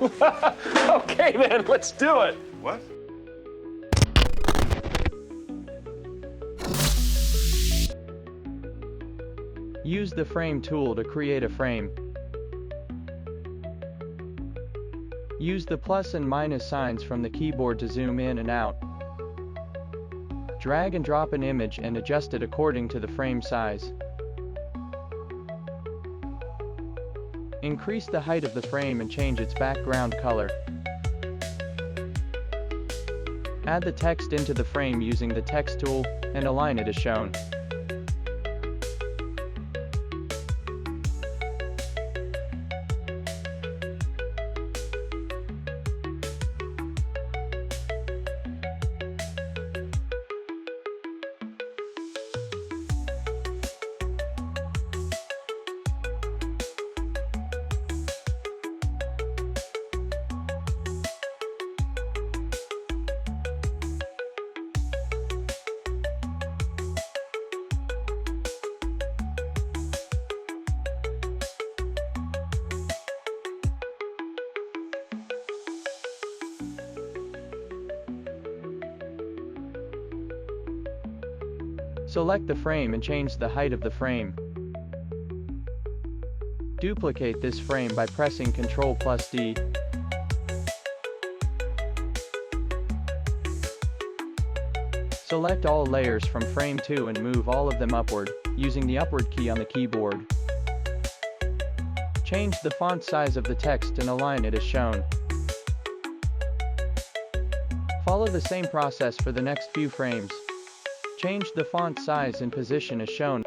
Okay then, let's do it. What? Use the Frame tool to create a frame. Use the plus and minus signs from the keyboard to zoom in and out. Drag and drop an image and adjust it according to the frame size. Increase the height of the frame and change its background color. Add the text into the frame using the text tool and align it as shown. Select the frame and change the height of the frame. Duplicate this frame by pressing Ctrl+D. Select all layers from frame 2 and move all of them upward, using the upward key on the keyboard. Change the font size of the text and align it as shown. Follow the same process for the next few frames. Change the font size and position as shown.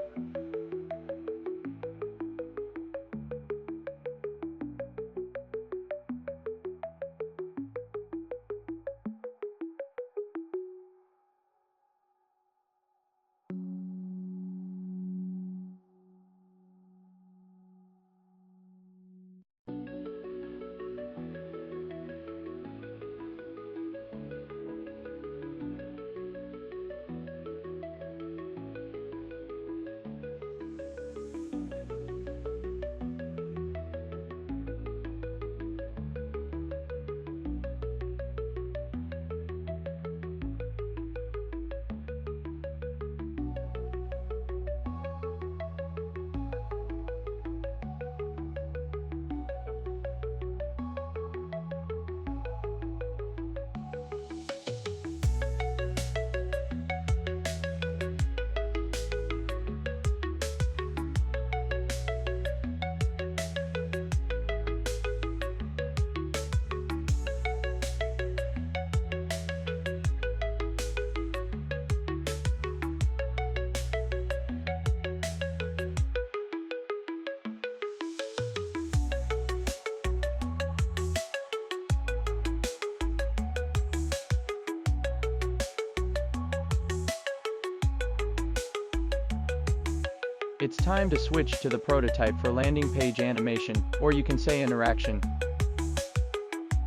It's time to switch to the prototype for landing page animation, or you can say interaction.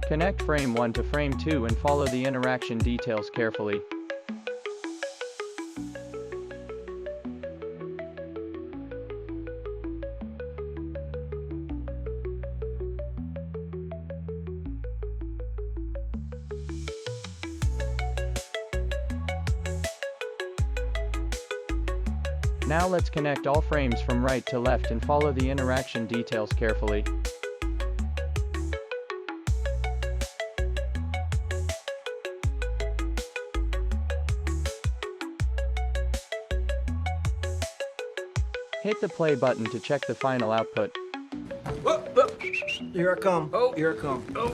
Connect frame 1 to frame 2 and follow the interaction details carefully. Now let's connect all frames from right to left and follow the interaction details carefully. Hit the play button to check the final output. Here I come. Oh, here I come. Oh.